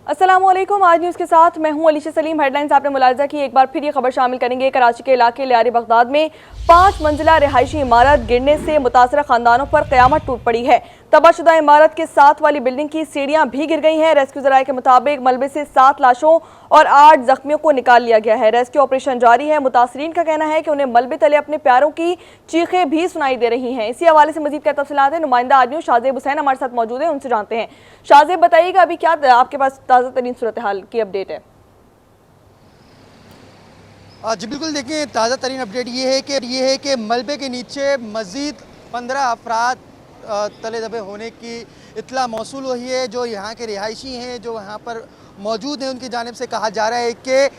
अस्सलामुअलैकुम। आज न्यूज़ के साथ मैं हूं अलीशा सलीम। हेडलाइंस आपने मुलाहिजा की, एक बार फिर ये खबर शामिल करेंगे। कराची के इलाके लियारी बगदाद में 5 मंजिला रिहायशी इमारत गिरने से मुतासरा खानदानों पर क़यामत टूट पड़ी है। तबाहशुदा इमारत के साथ वाली बिल्डिंग की सीढ़ियां भी गिर गई हैं। रेस्क्यू ज़राए के मुताबिक मलबे से 7 लाशों और 8 जख्मियों को निकाल लिया गया है। रेस्क्यू ऑपरेशन जारी है। मुतासरीन का कहना है कि उन्हें मलबे तले अपने प्यारों की चीखें भी सुनाई दे रही हैं। इसी हवाले से मजीद क्या तफसीलात है, नुमाइंदा आज न्यूज़ शाहजेब हुसैन हमारे साथ मौजूद है, उनसे जानते हैं। शाहजेब, बताइएगा अभी क्या आपके पास ताज़ा तरीन सूरत हाल की अपडेट है? जी बिल्कुल, देखिए ताज़ा तरीन अपडेट ये है कि मलबे के नीचे मज़ीद 15 अफराद तले दबे होने की इत्तला मौसूल हुई है। जो यहाँ के रिहायशी हैं, जो यहाँ पर मौजूद हैं, उनकी जानिब से कहा जा रहा है कि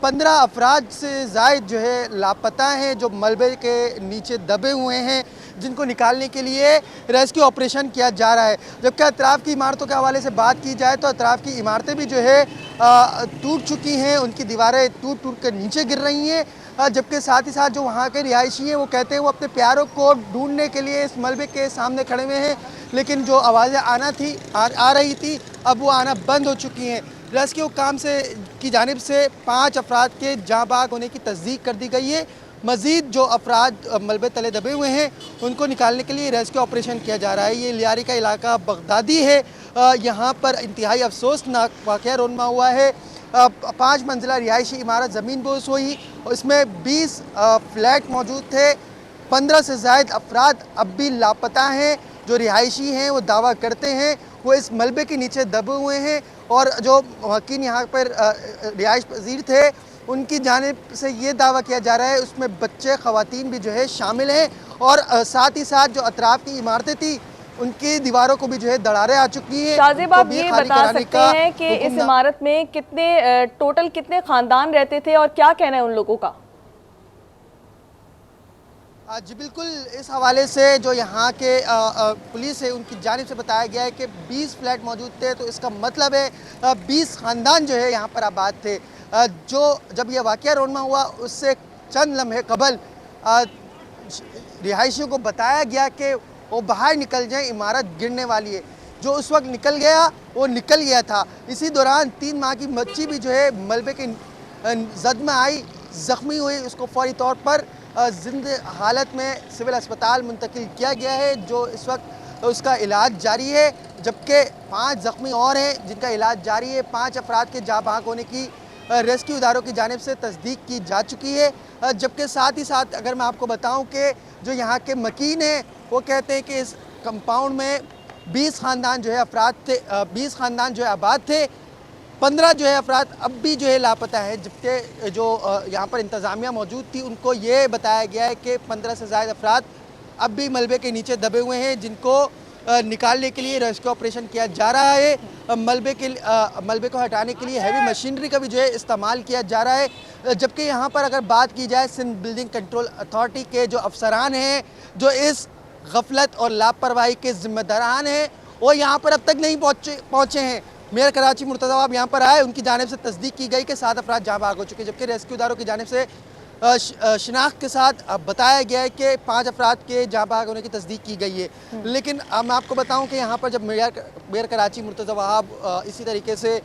15 अफराद से ज़ायद जो है लापता हैं, जो मलबे के नीचे दबे हुए हैं, जिनको निकालने के लिए रेस्क्यू ऑपरेशन किया जा रहा है। जबकि अतराफ़ की इमारतों के हवाले से बात की जाए तो अतराफ़ की इमारतें भी जो है टूट चुकी हैं, उनकी दीवारें टूट टूट कर नीचे गिर रही हैं। जबकि साथ ही साथ जो वहाँ के रिहायशी हैं, वो कहते हैं वो अपने प्यारों को ढूंढने के लिए इस मलबे के सामने खड़े हुए हैं, लेकिन जो आवाज़ें आ रही थी, अब वो आना बंद हो चुकी हैं। रेस्क्यू काम से की जानिब से 5 अफराद के जाँ बाग होने की तस्दीक कर दी गई है। मज़ीद जो अफराद मलबे तले दबे हुए हैं, उनको निकालने के लिए रेस्क्यू ऑपरेशन किया जा रहा है। ये लियारी का इलाका बगदादी है। यहाँ पर इंतहाई अफसोसनाक वाक़या रोनमा हुआ है। 5 मंजिला रिहायशी इमारत ज़मीन बोस हुई, इसमें 20 फ्लैट मौजूद थे। 15 से ज़ायद अफराद अब भी लापता हैं। जो रिहायशी हैं वो दावा करते हैं वो इस मलबे के नीचे दबे हुए हैं, और जो वकील यहाँ पर रिहाइश पजीर थे, उनकी जानिब से ये दावा किया जा रहा है उसमें बच्चे ख़वातीन भी जो है शामिल हैं, और साथ ही साथ जो अतराफ़ की इमारतें थी उनकी दीवारों को भी जो है दरारें आ चुकी हैं। शाहजेब, आप ये बता सकते हैं कि इस इमारत में टोटल कितने ख़ानदान रहते थे और क्या कहना है उन लोगों का? जी बिल्कुल, इस हवाले से जो यहाँ के पुलिस है, उनकी जानिब से बताया गया है कि 20 फ्लैट मौजूद थे, तो इसका मतलब है 20 ख़ानदान जो है यहाँ पर आबाद थे। जो जब यह वाक़या रोनमा हुआ उससे चंद लम्हे कबल रिहायशियों को बताया गया कि वो बाहर निकल जाएं, इमारत गिरने वाली है। जो उस वक्त निकल गया वो निकल गया था। इसी दौरान 3 माह की बच्ची भी जो है मलबे के जद में आई, ज़ख्मी हुई, उसको फौरी तौर पर जिंदा हालत में सिविल अस्पताल मुंतकिल किया गया है, जो इस वक्त उसका इलाज जारी है। जबकि 5 ज़ख्मी और हैं जिनका इलाज जारी है। 5 अफराद के जाँ बाहक होने की रेस्क्यू इदारों की जानिब से तस्दीक की जा चुकी है। जबकि साथ ही साथ अगर मैं आपको बताऊं कि जो यहाँ के मकीन हैं, वो कहते हैं कि इस कंपाउंड में 20 ख़ानदान जो है अफराद थे, 20 ख़ानदान जो है आबाद थे, 15 जो है अफराद अब भी जो है लापता है। जबकि जो यहाँ पर इंतज़ामिया मौजूद थी, उनको ये बताया गया है कि 15 से ज़ायद अफराद अब भी मलबे के नीचे दबे हुए हैं, जिनको निकालने के लिए रेस्क्यू ऑपरेशन किया जा रहा है। मलबे को हटाने के लिए हैवी मशीनरी का भी जो है इस्तेमाल किया जा रहा है। जबकि यहाँ पर अगर बात की जाए सिंध बिल्डिंग कंट्रोल अथॉरिटी के जो अफसरान हैं, जो इस गफलत और लापरवाही के ज़िम्मेदारान हैं, वो यहाँ पर अब तक नहीं पहुँचे हैं। मेयर कराची मुर्तज़ा अब यहाँ पर आए, उनकी जानिब से तस्दीक की गई कि 7 अफराद जाँ बाग हो चुके, जबकि रेस्क्यूदारों की जानिब से शिनाख्त के साथ बताया गया है कि 5 अफराद के जाँ बाग होने की तस्दीक की गई है। लेकिन मैं आपको बताऊं कि यहाँ पर जब मेयर कराची मुर्तज़ा वहाब, इसी तरीके से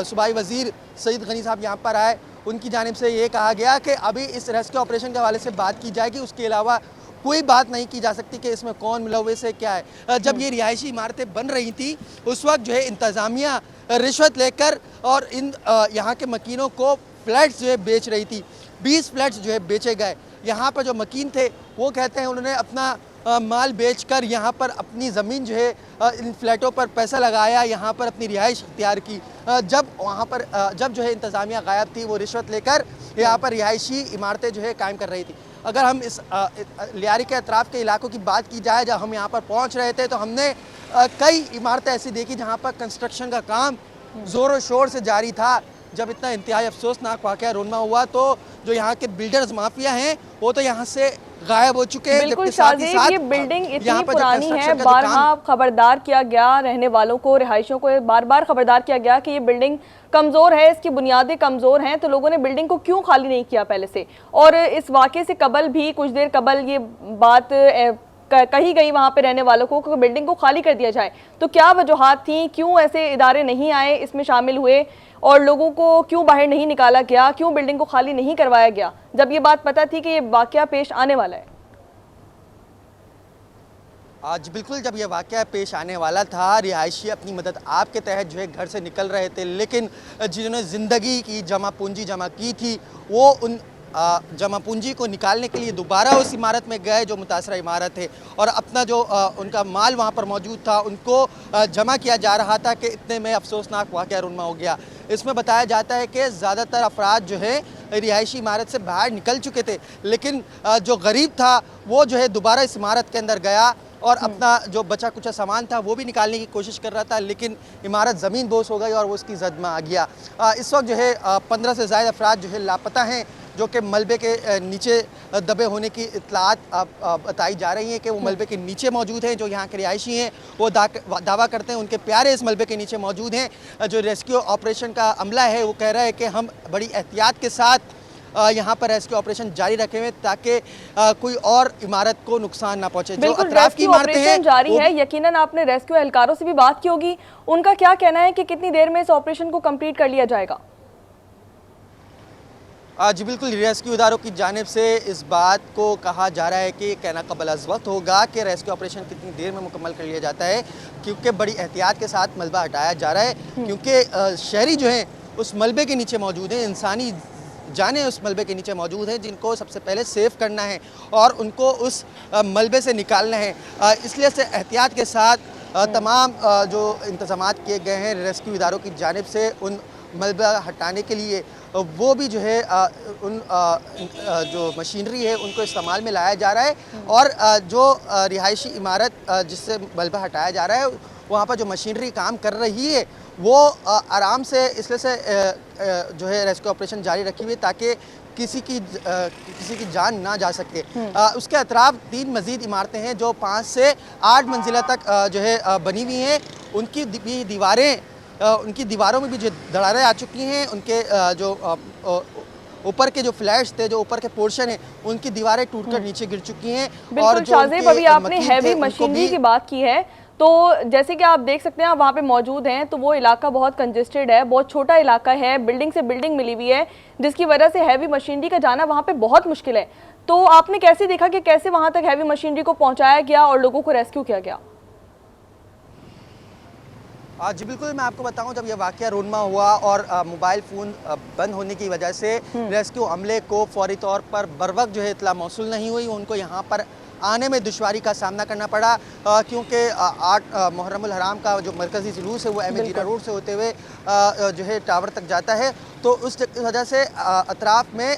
सूबाई वज़ीर सईद गनी साहब यहाँ पर आए, उनकी जानिब से ये कहा गया कि अभी इस रेस्क्यू ऑपरेशन के हवाले से बात की जाएगी, उसके अलावा कोई बात नहीं की जा सकती कि इसमें कौन मुलव्वस है, क्या है। जब ये रिहायशी इमारतें बन रही थी, उस वक्त जो है इंतज़ामिया रिश्वत लेकर और इन यहाँ के मकीनों को फ्लैट्स जो है बेच रही थी। 20 फ्लैट्स जो है बेचे गए। यहाँ पर जो मकीन थे वो कहते हैं उन्होंने अपना माल बेचकर यहाँ पर अपनी ज़मीन जो है इन फ्लैटों पर पैसा लगाया, यहाँ पर अपनी रिहाइश इख्तियार की। जब वहाँ पर जब जो है इंतज़ामिया गायब थी, वो रिश्वत लेकर यहाँ पर रिहायशी इमारतें जो है कायम कर रही थी। अगर हम इस लियारी के अतराफ़ के इलाकों की बात की जाए, जब हम यहाँ पर पहुँच रहे थे तो हमने कई इमारतें ऐसी देखी जहाँ पर कंस्ट्रक्शन का काम ज़ोर शोर से जारी था। जब इतना इंतहाई अफसोसनाक वाक़या रोनमा हुआ, तो जो यहाँ के बिल्डर्स माफिया हैं वो तो यहाँ से गायब हो चुके हैं। बिल्कुल शाहजेब, ये बिल्डिंग इतनी पुरानी है, बारहा खबरदार किया गया रहने वालों को, रिहायशियों को बार बार खबरदार किया गया कि ये बिल्डिंग कमज़ोर है, इसकी बुनियादें कमज़ोर हैं, तो लोगों ने बिल्डिंग को क्यों खाली नहीं किया पहले से। और इस वाक़े से कबल भी, कुछ देर कबल ये बात कही गई वहाँ पे रहने वालों को कि बिल्डिंग को खाली कर दिया जाए, तो क्या वजूहात थी, क्यों ऐसे इदारे नहीं आए, इसमें शामिल हुए और लोगों को क्यों बाहर नहीं निकाला गया, क्यों बिल्डिंग को खाली नहीं करवाया गया, जब ये बात पता थी कि ये वाकया पेश आने वाला है? आज बिल्कुल जब यह वाक़या पेश आने वाला था, रिहायशी अपनी मदद आपके तहत जो है घर से निकल रहे थे, लेकिन जिन्होंने ज़िंदगी की जमा पूंजी जमा की थी, वो उन जमा पूंजी को निकालने के लिए दोबारा उस इमारत में गए जो मुतासरा इमारत है, और अपना जो उनका माल वहाँ पर मौजूद था उनको जमा किया जा रहा था कि इतने में अफसोसनाक वाक़या रुनमा हो गया। इसमें बताया जाता है कि ज़्यादातर अफराद जो है रिहायशी इमारत से बाहर निकल चुके थे, लेकिन जो गरीब था वो जो है दोबारा इस इमारत के अंदर गया और अपना जो बचा कुचा सामान था वो भी निकालने की कोशिश कर रहा था, लेकिन इमारत ज़मीन बोस हो गई और वो उसकी जद में आ गया। इस वक्त जो है 15 से ज़्यादा अफराद जो है लापता हैं, जो कि मलबे के नीचे दबे होने की इत्तलात बताई जा रही हैं कि वो मलबे के नीचे मौजूद हैं। जो यहाँ के रिहायशी हैं वो दावा करते हैं उनके प्यारे इस मलबे के नीचे मौजूद हैं। जो रेस्क्यू ऑपरेशन का अमला है वो कह रहा है कि हम बड़ी एहतियात के साथ यहाँ पर रेस्क्यू ऑपरेशन जारी रखे हुए ताकि कोई और इमारत को नुकसान ना पहुंचे। जो अतराफ की इमारतें हैं जारी है, यकीनन आपने रेस्क्यू एहलकारों से भी बात की होगी, उनका क्या कहना है कि कितनी देर में इस ऑपरेशन को कंप्लीट कर लिया जाएगा? जी बिल्कुल, रेस्क्यू इदारों की जानिब से इस बात को कहा जा रहा है कि कहना कबल अज़ वक्त होगा कि रेस्क्यू ऑपरेशन कितनी देर में मुकम्मल कर लिया जाता है, क्योंकि बड़ी एहतियात के साथ मलबा हटाया जा रहा है, क्योंकि शहरी जो हैं उस मलबे के नीचे मौजूद हैं, इंसानी जाने उस मलबे के नीचे मौजूद हैं, जिनको सबसे पहले सेव करना है और उनको उस मलबे से निकालना है। इसलिए से एहतियात के साथ तमाम जो इंतज़ामात किए गए हैं रेस्क्यू इदारों की जानिब से उन मलबा हटाने के लिए, वो भी जो है उन जो मशीनरी है उनको इस्तेमाल में लाया जा रहा है, और जो रिहायशी इमारत जिससे मलबा हटाया जा रहा है वहाँ पर जो मशीनरी काम कर रही है वो आराम से इसलिए से जो है रेस्क्यू ऑपरेशन जारी रखी हुई ताकि किसी की जान ना जा सके। उसके अतराफ 3 मज़ीद इमारतें हैं जो 5 से 8 मंजिला तक जो है बनी हुई हैं। उनकी भी दीवारें, उनकी दीवारों में भी जो दरारें आ चुकी हैं, उनके जो ऊपर के जो फ्लैट्स थे, जो ऊपर के पोर्शन है, उनकी दीवारें टूटकर नीचे गिर चुकी हैं। और जो अभी आपने हैवी मशीनरी की बात की है, तो जैसे कि आप देख सकते हैं आप वहाँ पे मौजूद हैं, तो वो इलाका बहुत कंजेस्टेड है, बहुत छोटा इलाका है, बिल्डिंग से बिल्डिंग मिली हुई है, जिसकी वजह से हैवी मशीनरी का जाना वहाँ पे बहुत मुश्किल है। तो आपने कैसे देखा कि कैसे वहाँ तक हैवी मशीनरी को पहुँचाया गया और लोगों को रेस्क्यू किया गया? जी बिल्कुल, मैं आपको बताऊं, जब यह वाक़या रोनमा हुआ और मोबाइल फ़ोन बंद होने की वजह से रेस्क्यू अमले को फौरी तौर पर बरवक्त जो है इत्तला मौसूल नहीं हुई, उनको यहाँ पर आने में दुश्वारी का सामना करना पड़ा, क्योंकि 8 मुहर्रमुल हराम का जो मरकज़ी जुलूस है वो एम ए जीरा रोड से होते हुए जो है टावर तक जाता है। तो उस वजह से अतराफ़ में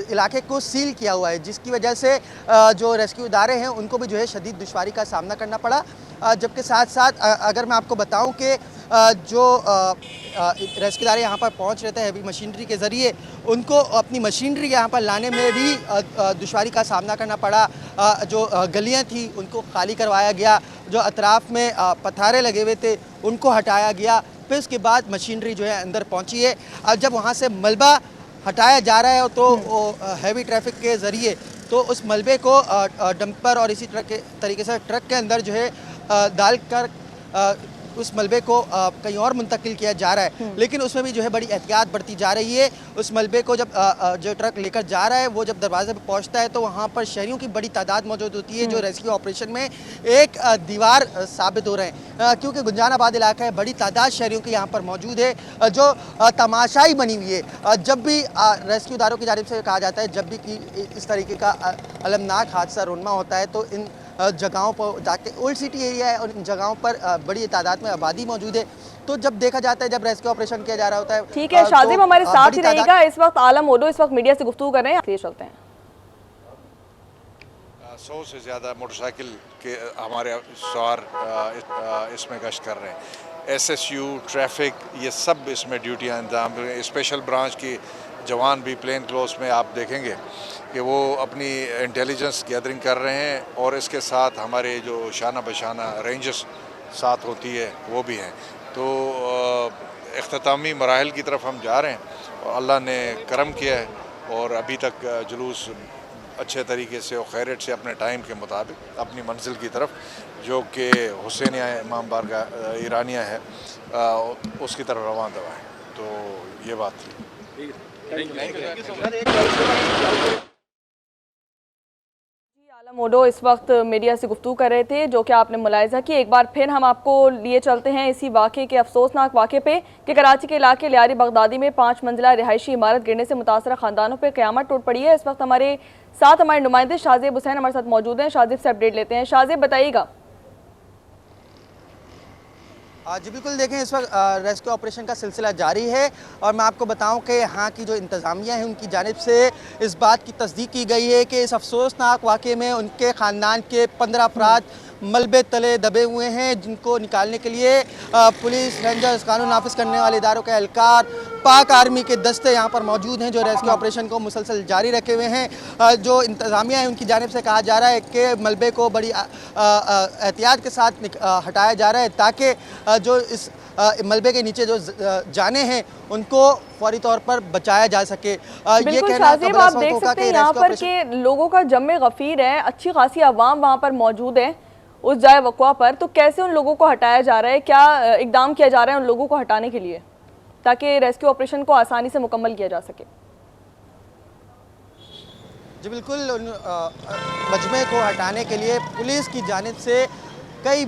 इलाके को सील किया हुआ है, जिसकी वजह से जो रेस्क्यू इदारे हैं उनको भी जो है शदीद दुश्वारी का सामना करना पड़ा। जबकि साथ साथ अगर मैं आपको बताऊं कि जो रेस्क्यू इदारे यहाँ पर पहुँच रहे थे हैवी मशीनरी के ज़रिए, उनको अपनी मशीनरी यहाँ पर लाने में भी दुश्वारी का सामना करना पड़ा। जो गलियाँ थी उनको खाली करवाया गया, जो अतराफ़ में पथारे लगे हुए थे उनको हटाया गया, फिर उसके बाद मशीनरी जो है अंदर पहुँची है। अब जब वहाँ से मलबा हटाया जा रहा है तो हैवी ट्रैफिक के ज़रिए तो उस मलबे को डंपर और इसी तरीके से ट्रक के अंदर जो है डाल कर उस मलबे को कहीं और मुंतकिल किया जा रहा है, लेकिन उसमें भी जो है बड़ी एहतियात बरती जा रही है। उस मलबे को जब जो ट्रक लेकर जा रहा है वो जब दरवाजे पर पहुंचता है तो वहां पर शहरियों की बड़ी तादाद मौजूद होती है, जो रेस्क्यू ऑपरेशन में एक दीवार साबित हो रहे हैं, क्योंकि गुंजानाबाद इलाका है, बड़ी तादाद शहरियों की यहाँ पर मौजूद है, जो तमाशाई बनी हुई है। जब भी रेस्क्यू इदारों की जानिब से कहा जाता है जब भी इस तरीके का अलमनाक हादसा रोनमा होता है तो इन जगहों पर जाके, ओल्ड सिटी एरिया है और इन जगहों पर बड़ी तादाद में आबादी मौजूद है, तो जब देखा जाता है जब रेस्क्यू ऑपरेशन किया जा रहा होता है। ठीक है शाजिब, हमारे साथ ही रहिएगा। इस वक्त आलम ओलो इस वक्त मीडिया से गुफ्तगू कर रहे हैं, आगे चलते हैं। 100 से ज़्यादा मोटरसाइकिल के हमारे सवार इसमें गश्त कर रहे हैं। SSU, ट्रैफिक, ये सब इसमें ड्यूटियाँ इंतजाम, स्पेशल ब्रांच की जवान भी प्लेन क्लोथ में आप देखेंगे कि वो अपनी इंटेलिजेंस गैदरिंग कर रहे हैं, और इसके साथ हमारे जो शाना बशाना रेंजर्स साथ होती है वो भी हैं। तो इख्तितामी मराहिल की तरफ हम जा रहे हैं और अल्लाह ने करम किया है और अभी तक जुलूस अच्छे तरीके से और खैरियत से अपने टाइम के मुताबिक अपनी मंजिल की तरफ, जो कि हुसैनिया इमाम बारगाह ईरानिया है, उसकी तरफ रवाना दवा है। तो ये बात थी। आलम ओडो इस वक्त मीडिया से गुफ्तगू कर रहे थे, जो कि आपने मुलाहिजा की। एक बार फिर हम आपको लिए चलते हैं इसी वाक़े के, अफसोसनाक वाक़े पे कि कराची के इलाके लियारी बगदादी में 5 मंजिला रिहायशी इमारत गिरने से मुतासरा ख़ानदानों पर क़यामत टूट पड़ी है। इस वक्त हमारे साथ हमारे नुमाइंदे शाहजेब हुसैन हमारे साथ मौजूद हैं। शाहजेब से अपडेट लेते हैं। शाहजेब, बताइएगा। जी बिल्कुल, देखें इस वक्त रेस्क्यू ऑपरेशन का सिलसिला जारी है और मैं आपको बताऊं कि यहाँ की जो इंतज़ामिया है उनकी जानिब से इस बात की तस्दीक की गई है कि इस अफसोसनाक वाक़े में उनके ख़ानदान के 15 अफराद मलबे तले दबे हुए हैं, जिनको निकालने के लिए पुलिस, रेंजर्स, कानून नाफिज करने वाले इदारों के एहलकार, पाक आर्मी के दस्ते यहाँ पर मौजूद हैं, जो रेस्क्यू ऑपरेशन को मुसलसल जारी रखे हुए हैं। जो इंतज़ामिया है उनकी जानिब से कहा जा रहा है कि मलबे को बड़ी एहतियात के साथ हटाया जा रहा है, ताकि जो इस मलबे के नीचे जो जाने हैं उनको फौरी तौर पर बचाया जा सके। ये कहना आप देख सकते हैं यहाँ पर के लोगों का जमे गफीर है, अच्छी खासी आवाम वहाँ पर मौजूद है उस जाए वक़्वा पर। तो कैसे उन लोगों को हटाया जा रहा है, क्या इकदाम किया जा रहा है उन लोगों को हटाने के लिए, ताकि रेस्क्यू ऑपरेशन को आसानी से मुकम्मल किया जा सके? जी बिल्कुल, उन मजमे को हटाने के लिए पुलिस की जानिब से कई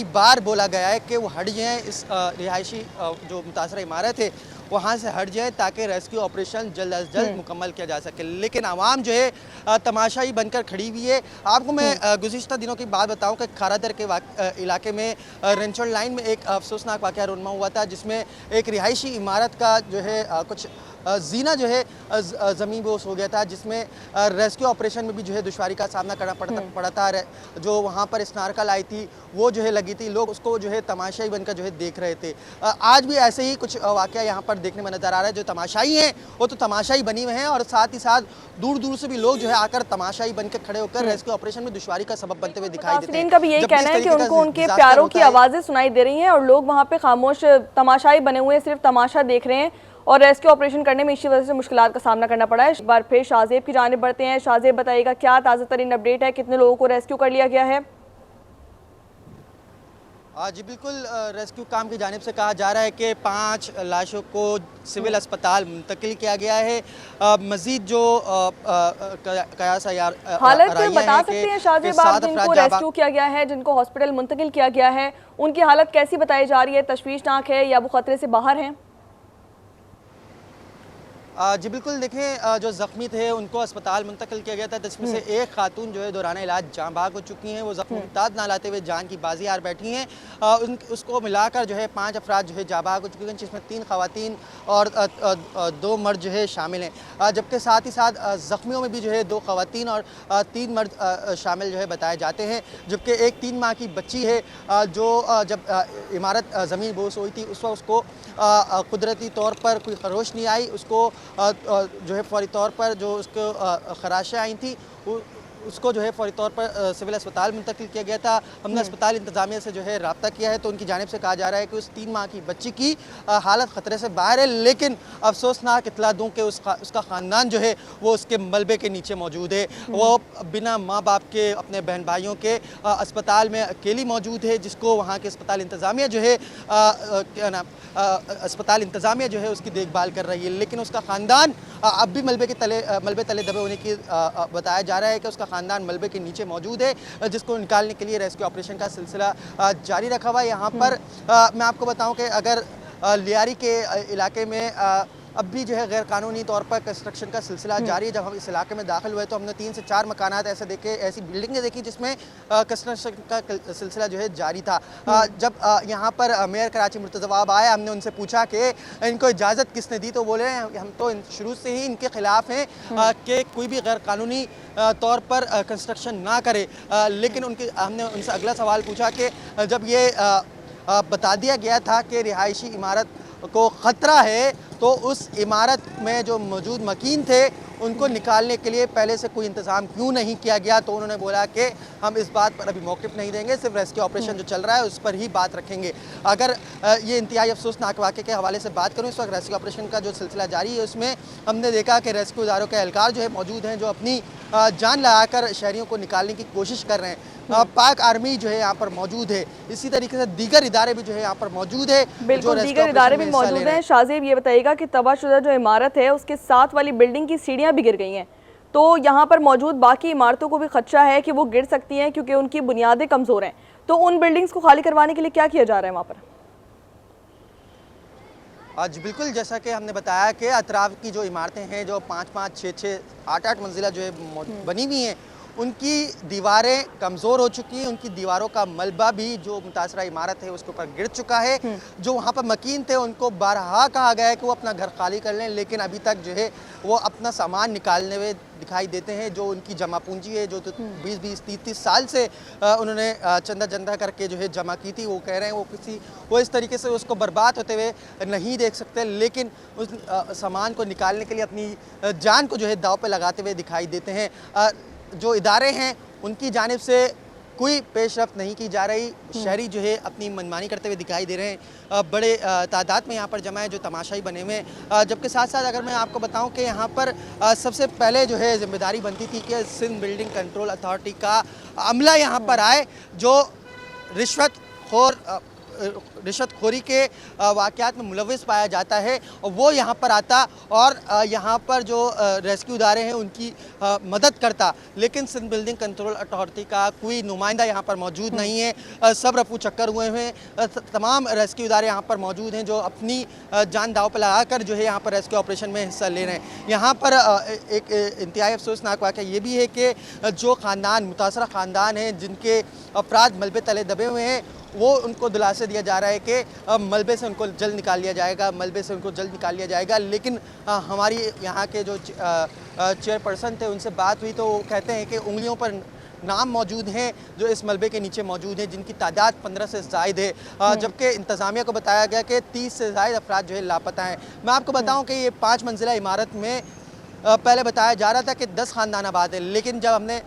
बार बोला गया है कि वो हट जाएँ, इस रिहायशी जो मुतासरा इमारत है वहाँ से हट जाए, ताकि रेस्क्यू ऑपरेशन जल्द अज जल्द मुकम्मल किया जा सके। लेकिन आवाम जो है तमाशाई बनकर खड़ी हुई है। आपको मैं गुज़िश्ता दिनों की बात बताऊं कि खारादर के इलाके में रेंचर लाइन में एक अफसोसनाक वाक़या रूनमा हुआ था, जिसमें एक रिहायशी इमारत का जो है कुछ जीना जो है ज़मीन बोस हो गया था, जिसमें रेस्क्यू ऑपरेशन में भी जो है दुश्वारी का सामना करना पड़ा था। जो वहाँ पर स्नारकल आई थी वो जो है लगी थी, लोग उसको जो है तमाशाई बनकर जो है देख रहे थे। आज भी ऐसे ही कुछ वाक़या यहाँ पर देखने में नज़र आ रहा है। जो तमाशाई हैं वो तो तमाशाई बनी हुए हैं, और साथ ही साथ दूर दूर से भी लोग जो है आकर तमाशाई बनकर खड़े होकर रेस्क्यू ऑपरेशन में दुश्वारी का सबब बनते हुए दिखाई देते हैं। का भी यही कहना है कि उनको उनके प्यारों की आवाज़ें सुनाई दे रही हैं और लोग वहाँ पे खामोश तमाशाई बने हुए हैं, सिर्फ तमाशा देख रहे हैं, और रेस्क्यू ऑपरेशन करने में इसी वजह से मुश्किलात का सामना करना पड़ा है। एक बार फिर शाहजेब की जानिब बढ़ते हैं। शाहजेब, बताइएगा क्या ताज़ा तरीन अपडेट है, कितने लोगों को रेस्क्यू कर लिया गया है? जी बिल्कुल, रेस्क्यू काम की जानिब से कहा जा रहा है कि 5 लाशों को सिविल अस्पताल मुंतकिल किया गया है। मज़ीद जो कयास हालत बता सकते हैं शाहजेब आप, जिनको रेस्क्यू किया गया है, जिनको हॉस्पिटल मुंतकिल किया गया है, उनकी हालत कैसी बताई जा रही है? तशवीशनाक है या वो खतरे से बाहर हैं? जी बिल्कुल, देखें जो ज़ख्मी थे उनको अस्पताल मुंतकिल किया गया था, जिसमें से एक खातून जो है दौरान इलाज जाँ भाग हो चुकी हैं। वो ज़ख्मी ताद ना लाते हुए जान की बाजी हार बैठी हैं। उसको मिलाकर जो है 5 अफराद जो है जाँ भाग हो चुके हैं, जिसमें 3 ख़वातीन और 2 मर्द जो है शामिल हैं। जबकि साथ ही साथ ज़ख्मियों में भी जो है 2 ख़वातीन और 3 मर्द शामिल जो है बताए जाते हैं। जबकि एक 3 माह की बच्ची है, जो जब इमारत ज़मीन बोस हुई थी उस वक्त उसको कुदरती तौर पर कोई खरोश नहीं आई, उसको जो है फौरी तौर पर जो उसको खराशें आई थी उसको जो है फौरी तौर पर सिविल अस्पताल मुंतकिल किया गया था। हमने अस्पताल इंतज़ामिया से जो है रब्ता किया है, तो उनकी जानिब से कहा जा रहा है कि उस 3 माह की बच्ची की हालत ख़तरे से बाहर है। लेकिन अफसोसनाक इतला दूँ कि उसका ख़ानदान जो है वो उसके मलबे के नीचे मौजूद है। वो बिना माँ बाप के, अपने बहन भाइयों के अस्पताल में अकेली मौजूद है, जिसको वहाँ के अस्पताल इंतज़ामिया जो है क्या नाम अस्पताल इंतज़ामिया जो है उसकी देखभाल कर रही है। लेकिन उसका ख़ानदान अब भी मलबे तले दबे होने की बताया जा रहा है कि उसका ख़ानदान मलबे के नीचे मौजूद है, जिसको निकालने के लिए रेस्क्यू ऑपरेशन का सिलसिला जारी रखा हुआ है। यहाँ पर मैं आपको बताऊँ कि अगर लियारी के इलाके में अब भी जो है गैर कानूनी तौर पर कंस्ट्रक्शन का सिलसिला जारी है। जब हम इस इलाके में दाखिल हुए तो हमने 3 से 4 मकानात ऐसे देखे, ऐसी बिल्डिंगें देखी जिसमें कंस्ट्रक्शन का सिलसिला जो है जारी था। जब यहाँ पर मेयर कराची मुर्तज़ा वहाब आए, हमने उनसे पूछा कि इनको इजाज़त किसने दी, तो बोले हम तो शुरू से ही इनके ख़िलाफ़ हैं कि कोई भी गैर कानूनी तौर पर कंस्ट्रक्शन ना करे। लेकिन हमने उनसे अगला सवाल पूछा कि जब ये बता दिया गया था कि रिहायशी इमारत को ख़तरा है, तो उस इमारत में जो मौजूद मकीन थे उनको निकालने के लिए पहले से कोई इंतजाम क्यों नहीं किया गया। तो उन्होंने बोला कि हम इस बात पर अभी मौक़िफ़ नहीं देंगे, सिर्फ रेस्क्यू ऑपरेशन जो चल रहा है उस पर ही बात रखेंगे। अगर ये इंतहाई अफसोसनाक वाक़े के हवाले से बात करूँ, इस वक्त रेस्क्यू ऑपरेशन का जो सिलसिला जारी है उसमें हमने देखा कि रेस्क्यू इदारों के एहलकार जो है मौजूद हैं, जो अपनी जान लगाकर शहरियों को निकालने की कोशिश कर रहे हैं। पाक आर्मी जो है यहाँ पर मौजूद है, इसी तरीके से दीगर इदारे भी जो है यहाँ पर मौजूद है। बिल्कुल, दीगर इदारे भी मौजूद हैं। शाहजेब, ये बताइएगा कि तबाहशुदा जो इमारत है उसके साथ वाली बिल्डिंग की सीढ़ियाँ भी गिर गई हैं, तो यहाँ पर मौजूद बाकी इमारतों को भी खदशा है कि वो गिर सकती हैं क्योंकि उनकी बुनियादें कमज़ोर हैं। तो उन बिल्डिंग्स को खाली करवाने के लिए क्या किया जा रहा है वहाँ पर? आज बिल्कुल, जैसा कि हमने बताया कि अतराफ की जो इमारतें हैं, जो 5-5, 6-6, 8-8 मंजिला जो है बनी हुई हैं, उनकी दीवारें कमज़ोर हो चुकी हैं। उनकी दीवारों का मलबा भी जो मुतासरा इमारत है उसके ऊपर गिर चुका है। जो वहाँ पर मकीन थे उनको बारहा कहा गया है कि वो अपना घर खाली कर लें, लेकिन अभी तक जो है वो अपना सामान निकालने में दिखाई देते हैं। जो उनकी जमा पूंजी है, जो 20-20, 30-30 साल से उन्होंने चंदा करके जो है जमा की थी, वो कह रहे हैं वो इस तरीके से उसको बर्बाद होते हुए नहीं देख सकते, लेकिन उस सामान को निकालने के लिए अपनी जान को जो है दांव पे लगाते हुए दिखाई देते हैं। जो इदारे हैं उनकी जानिब से कोई पेशरफ्त नहीं की जा रही। शहरी जो है अपनी मनमानी करते हुए दिखाई दे रहे हैं। बड़े तादाद में यहाँ पर जमा है जो तमाशाई बने हुए हैं। जबकि साथ साथ अगर मैं आपको बताऊं कि यहाँ पर सबसे पहले जो है जिम्मेदारी बनती थी कि सिंध बिल्डिंग कंट्रोल अथॉरिटी का अमला यहाँ पर आए, जो रिश्वतखोरी के वाक़यात में मुलव्विस पाया जाता है, और वो यहाँ पर आता और यहाँ पर जो रेस्क्यू इदारे हैं उनकी मदद करता। लेकिन सिंध बिल्डिंग कंट्रोल अथॉरिटी का कोई नुमाइंदा यहाँ पर मौजूद नहीं है। सब रफू चक्कर हुए हैं। तमाम रेस्क्यू इदारे यहाँ पर मौजूद हैं जो अपनी जान दाव पर लगाकर जो है यहाँ पर रेस्क्यू ऑपरेशन में हिस्सा ले रहे हैं। यहाँ पर एक इंतहाई अफसोसनाक वाक़या ये भी है कि जो ख़ानदान, मुतासरा ख़ानदान हैं जिनके अफराद मलबे तले दबे हुए हैं, वो उनको दिलासा दिया जा रहा है कि मलबे से उनको जल्द निकाल लिया जाएगा, लेकिन हमारी यहाँ के जो चेयरपर्सन थे उनसे बात हुई तो वो कहते हैं कि उंगलियों पर नाम मौजूद हैं जो इस मलबे के नीचे मौजूद हैं, जिनकी तादाद 15 से ज़ायद है। जबकि इंतज़ामिया को बताया गया कि 30 से ज़ायद अफराद जो है लापता हैं। मैं आपको बताऊँ कि ये 5 मंजिला इमारत में पहले बताया जा रहा था कि 10 ख़ानदान आबाद है, लेकिन जब हमने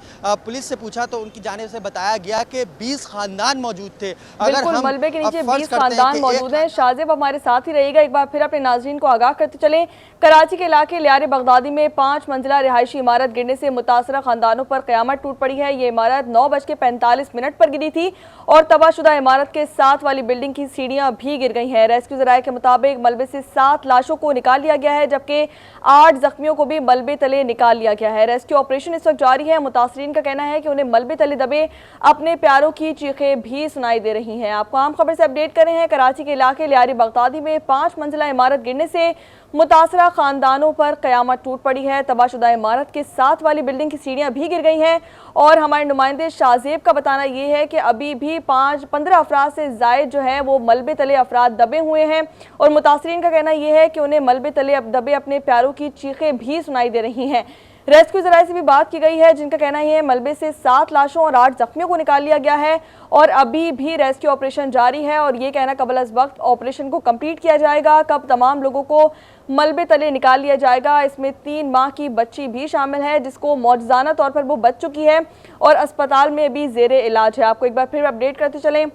पुलिस से पूछा तो उनकी जानिब से बताया गया कि 20 ख़ानदान मौजूद थे। अगर हम मलबे के नीचे 20 ख़ानदान मौजूद हैं। शाहजेब हमारे साथ ही रहिएगा। एक बार फिर अपने नाज़रीन को आगाह करते चलें, कराची के इलाके लियारे बगदादी में 5 मंजिला रिहायशी इमारत गिरने से मुतासरा ख़ानदानों पर क़यामत टूट पड़ी है। ये इमारत 9:45 पर गिरी थी और तबाहशुदा इमारत के साथ वाली बिल्डिंग की सीढ़ियाँ भी गिर गई हैं। रेस्क्यू ज़राए के मुताबिक मलबे से 7 लाशों को निकाल लिया गया है, जबकि 8 ज़ख्मियों को भी मलबे तले निकाल लिया गया है। रेस्क्यू ऑपरेशन इस वक्त जारी है। मुतासरीन का कहना है कि उन्हें मलबे तले दबे अपने प्यारों की चीखें भी सुनाई दे रही हैं। आपको आम खबर से अपडेट कर रहे हैं। कराची के इलाके लियारी बगदादी में 5 मंजिला इमारत गिरने से मुतासरा ख़ानदानों पर क़यामत टूट पड़ी है। तबाहशुदा इमारत के साथ वाली बिल्डिंग की सीढ़ियाँ भी गिर गई हैं और हमारे नुमाइंदे शाहजेब का बताना ये है कि अभी भी 15 अफराद से ज़ायद जो है वो मलबे तले अफराद दबे हुए हैं और मुतासरीन का कहना यह है कि उन्हें मलबे तले दबे अपने प्यारों की चीखें भी सुनाई दे रही हैं। रेस्क्यू ज़राए से भी बात की गई है, जिनका कहना यह है मलबे से 7 लाशों और 8 ज़ख्मियों को निकाल लिया गया है और अभी भी रेस्क्यू ऑपरेशन जारी है और ये कहना कबल अज़ वक्त ऑपरेशन को कंप्लीट किया जाएगा। कब तमाम लोगों को मलबे तले निकाल लिया जाएगा, इसमें 3 माह की बच्ची भी शामिल है जिसको मौजज़ाना तौर पर वो बच चुकी है और अस्पताल में भी ज़ेरे इलाज है। आपको एक बार फिर अपडेट करते चलें,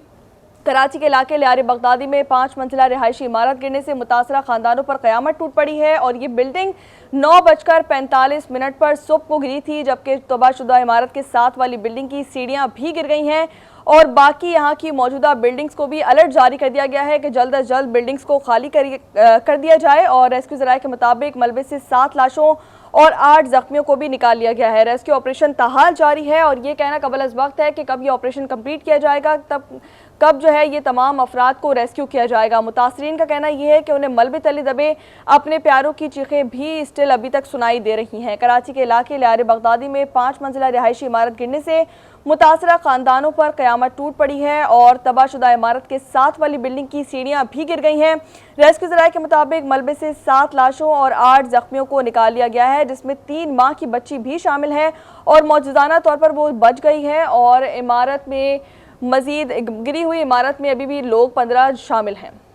कराची के इलाके लियारे बगदादी में 5 मंजिला रिहायशी इमारत गिरने से मुतासरा ख़ानदानों पर क़यामत टूट पड़ी है और ये बिल्डिंग 9:45 पर सुबह को गिरी थी, जबकि तबाहशुदा इमारत के साथ वाली बिल्डिंग की सीढ़ियाँ भी गिर गई हैं और बाकी यहाँ की मौजूदा बिल्डिंग्स को भी अलर्ट जारी कर दिया गया है कि जल्द अज जल्द बिल्डिंग्स को खाली कर दिया जाए। और रेस्क्यू ज़राए के मुताबिक मलबे से 7 लाशों और 8 ज़ख्मियों को भी निकाल लिया गया है। रेस्क्यू ऑपरेशन ताहाल जारी है और ये कहना कबल अज़ वक्त है कि कब ये ऑपरेशन कंप्लीट किया जाएगा, कब जो है ये तमाम अफराद को रेस्क्यू किया जाएगा। मुतासरीन का कहना यह है कि उन्हें मलबे तले दबे अपने प्यारों की चीखें भी स्टिल अभी तक सुनाई दे रही हैं। कराची के इलाके लियारे बगदादी में 5 मंजिला रिहायशी इमारत गिरने से मुतासरा ख़ानदानों पर क़यामत टूट पड़ी है और तबाहशुदा इमारत के साथ वाली बिल्डिंग की सीढ़ियाँ भी गिर गई हैं। रेस्क्यू ज़राए के मुताबिक मलबे से 7 लाशों और 8 ज़ख्मियों को निकाल लिया गया है, जिसमें 3 माह की बच्ची भी शामिल है और मौजूदाना तौर पर वो बच गई है और इमारत में मज़ीद गिरी हुई इमारत में अभी भी लोग 15 शामिल हैं।